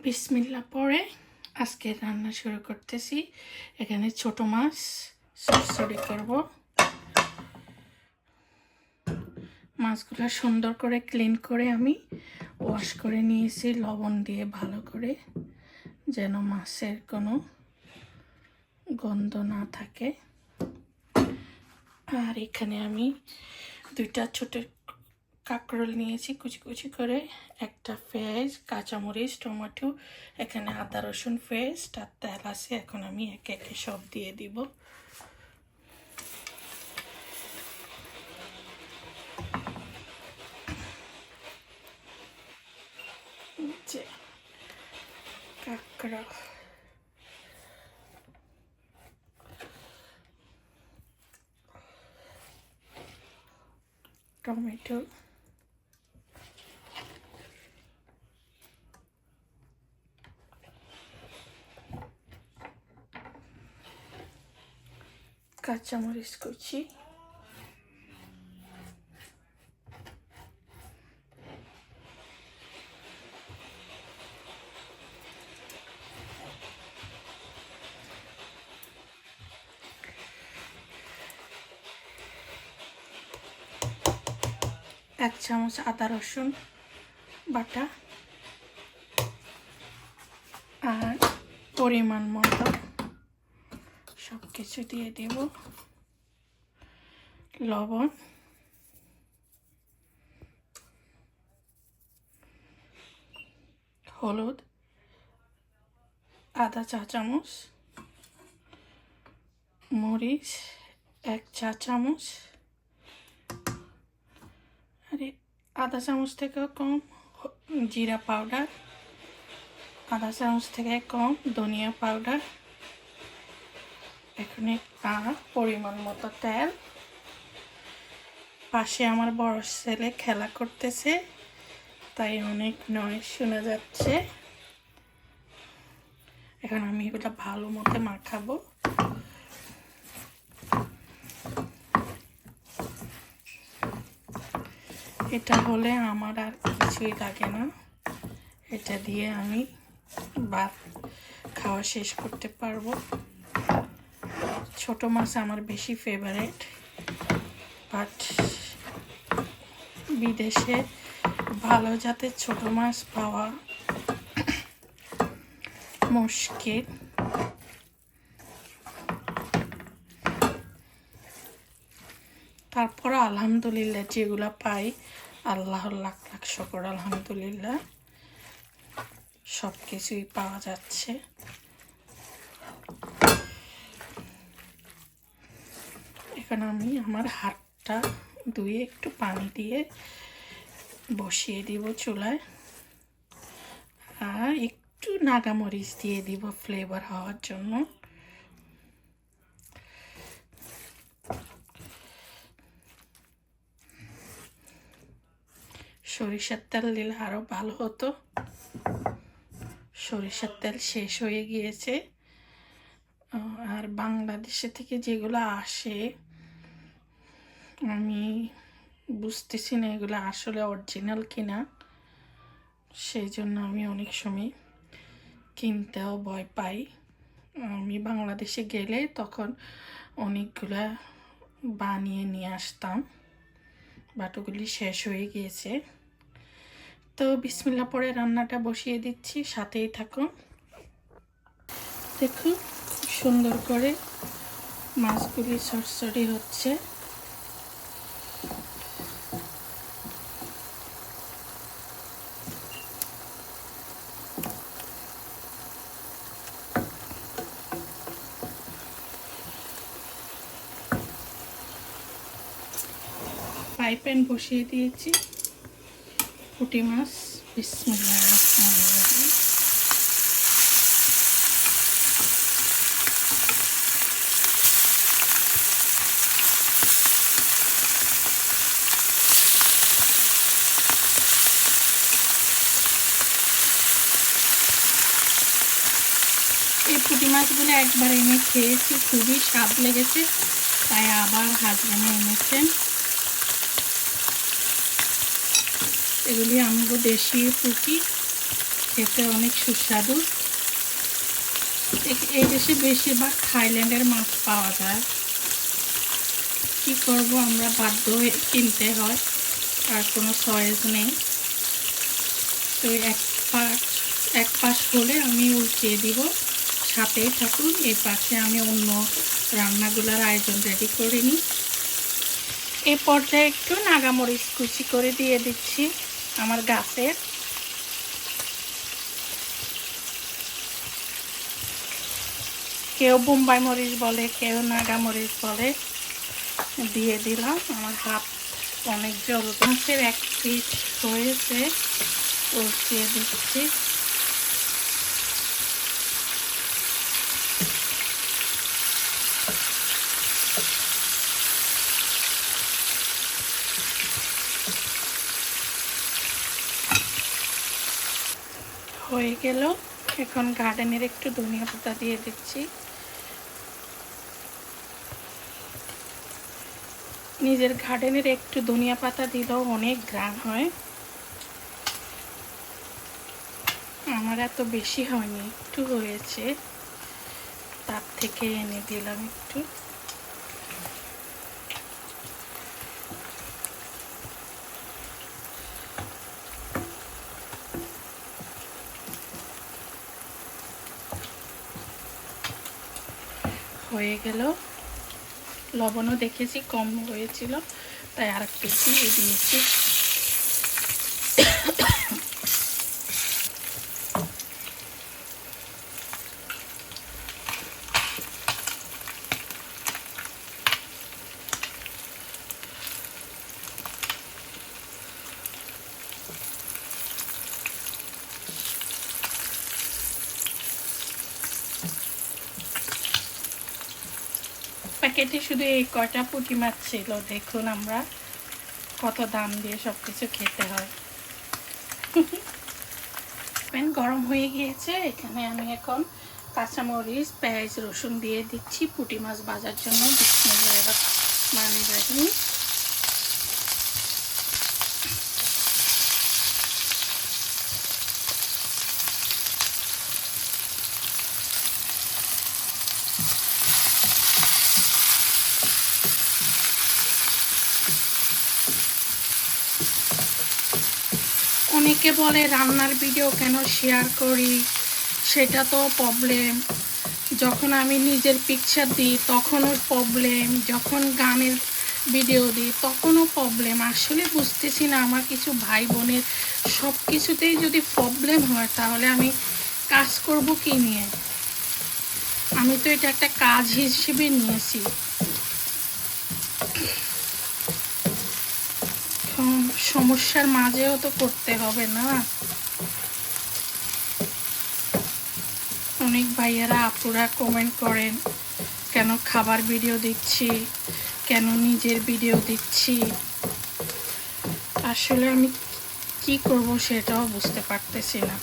বিসমিল্লাহ পরে আজকে রান্না শুরু করতেছি। এখানে ছোট মাছ সরসরি করব। মাছগুলো সুন্দর করে ক্লিন করে আমি ওয়াশ করে নিয়েছি লবণ দিয়ে ভালো করে, যেন মাছের কোনো গন্ধ না থাকে। আর এখানে আমি দুইটা ছোট কাঁকরোল নিয়েছি কুচি কুচি করে, একটা পেঁয়াজ, কাঁচামরিচ, টমেটো, এখানে আদা রসুন পেস্ট আর তেল আছে। এখন আমি একে একে সব দিয়ে দিব। যে কাঁকড়া, টমেটো, কাঁচামরিচ কুচি, এক চামচ আদা রসুন বাটা, আর পরিমাণ মতো সব কিছু দিয়ে দেব। লবণ, হলুদ আধা চা চামচ, মরিচ 1 চা চামচ, আর আধা চামচ থেকে কম জিরা পাউডার, আধা চামচ থেকে কম ধনিয়া পাউডার, এখানে পরিমাণ মতো তেল। পাশে আমার বড় ছেলে খেলা করতেছে, তাই অনেক নয়েজ শোনা যাচ্ছে। এখন আমি এগুলো ভালো মতো মাখাবো। এটা হলে আমার আর কিছুই লাগে না, এটা দিয়ে আমি ভাত খাওয়া শেষ করতে পারবো। ছোট মাছ আমার বেশি ফেভারিট, বাট বিদেশে ভালো জাতের ছোট মাছ পাওয়া মুশকিল। তারপর আলহামদুলিল্লাহ যেগুলো পাই, আল্লাহর লাখ লাখ শুকর, আলহামদুলিল্লাহ সব কিছুই পাওয়া যাচ্ছে। এখন আমি আমার হাতটা ধুয়ে একটু পানি দিয়ে বসিয়ে দিব চুলায়, আর একটু নাগামরিচ দিয়ে দিব ফ্লেভার হওয়ার জন্য। সরিষার তেল দিলে আরও ভালো হতো, সরিষার তেল শেষ হয়ে গিয়েছে। আর বাংলাদেশে থেকে যেগুলো আসে আমি বুঝতেছি না এগুলো আসলে অরিজিনাল কিনা, সেই জন্য আমি অনেক সময় কিনতেও ভয় পাই। আমি বাংলাদেশে গেলে তখন অনেকগুলা বানিয়ে নিয়ে আসতাম, বাট ওগুলি শেষ হয়ে গিয়েছে। তো বিসমিল্লাহ পরে রান্নাটা বসিয়ে দিচ্ছি, সাথেই থাকুন। দেখুন সুন্দর করে মাছগুলি সরসরি হচ্ছে। ফ্রাই প্যান বসিয়ে দিয়েছি, পুঁটি মাছ, বিসমিল্লাহির রহমানির রহিম। এই পুঁটি মাছগুলো একবার এনে খেয়েছি, খুবই স্বাদ লেগেছে, তাই আবার হাজবেন্ড এনেছেন। এগুলি আমগো দেশি পুঁটি, খেতে অনেক সুস্বাদু। এই দেশে বেশিরভাগ থাইল্যান্ডের মাছ পাওয়া যায়। কি করব, আমরা বাধ্য হয়ে কিনতে হয়, আর কোনো চয়েস নেই। তো এক পাশ হলে আমি উল্টিয়ে দিব, সাথেই থাকুন। এই পাশে আমি অন্য রান্নাগুলোর আয়োজন রেডি করে নিই। এই পর্যায়ে একটু নাগামরিচ কুচি করে দিয়ে দিচ্ছি আমার গাছের। কেউ বোম্বাই মরিচ বলে, কেউ নাগামরিচ বলে। দিয়ে দিলাম। আমার হাত অনেক জল। মাছের এক পিস হয়েছে, উল্টিয়ে দিচ্ছি। হয়ে গেল। এখন গার্ডেনের একটু ধনিয়া পাতা দিয়ে দিচ্ছি। নিজের গার্ডেনের একটু ধনিয়া পাতা দিলেও অনেক ঘ্রাণ হয়। আমার এত বেশি হয়নি, একটু হয়েছে, তার থেকে এনে দিলাম একটু। হয়ে গেল। লবণও দেখেছি কম হয়েছিল, তাই আর একটু দিয়ে দিয়েছি। প্যাকেটে শুধু এই কয়টা পুঁটি মাছ ছিল। দেখুন আমরা কত দাম দিয়ে সব কিছু খেতে হয়। প্যান গরম হয়ে গিয়েছে। এখানে আমি এখন কাঁচামরিচ, পেঁয়াজ, রসুন দিয়ে দিচ্ছি পুঁটি মাছ ভাজার জন্য। বিসমিল্লাহির রহমানির রহিম। অনেকে বলে রান্নার ভিডিও কেন শেয়ার করি, সেটা তো প্রবলেম। যখন আমি নিজের পিকচার দিই তখনও প্রবলেম, যখন গানের ভিডিও দিই তখনও প্রবলেম। আসলে বুঝতেছি না, আমার কিছু ভাই বোনের সব কিছুতেই যদি প্রবলেম হয় তাহলে আমি কাজ করব কি নিয়ে? আমি তো এটা একটা কাজ হিসেবে নিয়েছি। সমস্যার মাঝেও তো করতে হবে না? অনেক ভাইয়ারা আপুরা কমেন্ট করেন কেন খাবার ভিডিও দিচ্ছি, কেন নিজের ভিডিও দিচ্ছি। আসলে আমি কি করব সেটাও বুঝতে পারতেছি না।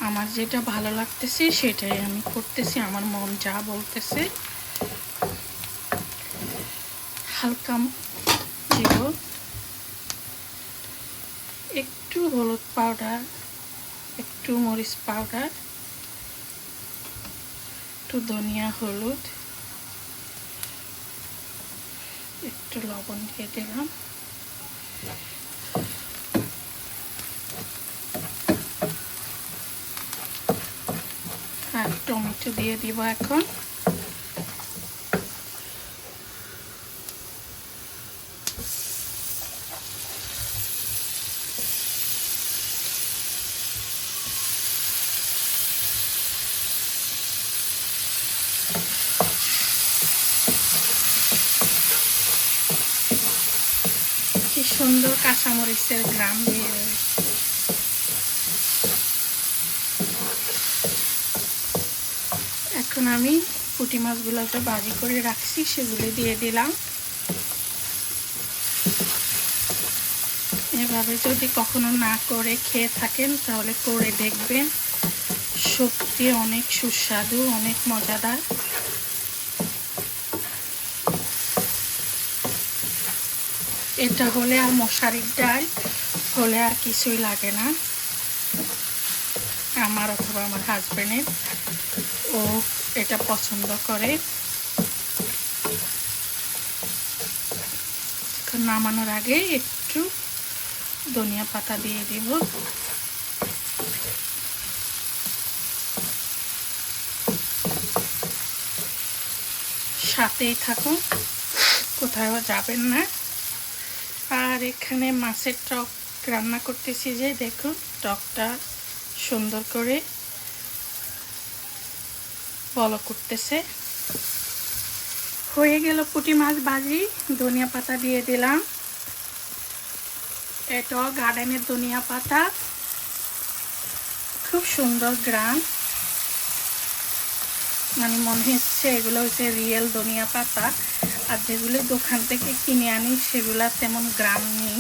আমার যেটা ভালো লাগতেছে সেটাই আমি করতেছি, আমার মন যা বলতেছে। হালকা দিব, একটু হলুদ পাউডার, একটু মরিচ পাউডার, একটু ধনিয়া হলুদ, একটু লবণ দিয়ে দিলাম। আর টমেটো দিয়ে দিব এখন। কি সুন্দর কাঁচামরিচের ঘ্রাণ দিয়ে এখন আমি পুঁটি মাছগুলোকে ভাজি করে রাখছি সেগুলো দিয়ে দিলাম। এভাবে যদি কখনো না করে খেয়ে থাকেন তাহলে করে দেখবেন, সত্যি অনেক সুস্বাদু, অনেক মজাদার। এটা হলে আর মশারির ডাল হলে আর কিছুই লাগে না। আমার অথবা আমার হাজবেন্ডের, ও এটা পছন্দ করে। নামানোর আগে একটু ধনিয়া পাতা দিয়ে দিব। সাথেই থাকুন, কোথাও যাবেন না। আর এখানে মাছের টক রান্না করতেছি, যে দেখুন টকটা সুন্দর করে বলক করতেছে। হয়ে গেল পুঁটি মাছ ভাজি, ধনিয়া পাতা দিয়ে দিলাম। এটা গার্ডেনের ধনিয়া পাতা, খুব সুন্দর গ্রাম, মানে মনে হচ্ছে এগুলো হচ্ছে রিয়েল ধনিয়া পাতা। আর যেগুলো দোকান থেকে কিনে আনি সেগুলা তেমন গ্রাম নেই।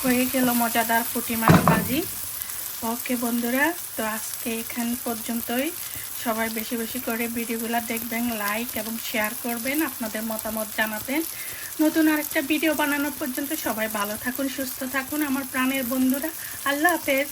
হয়ে গেল মজাদার পুঁটি মাছ ভাজি। ওকে বন্ধুরা, তো আজকে এখান পর্যন্তই। সবাই বেশি বেশি করে ভিডিওগুলো দেখবেন, লাইক এবং শেয়ার করবেন, আপনাদের মতামত জানাবেন। নতুন আরেকটা ভিডিও বানানোর পর্যন্ত সবাই ভালো থাকুন, সুস্থ থাকুন আমার প্রাণের বন্ধুরা। আল্লাহ হাফেজ।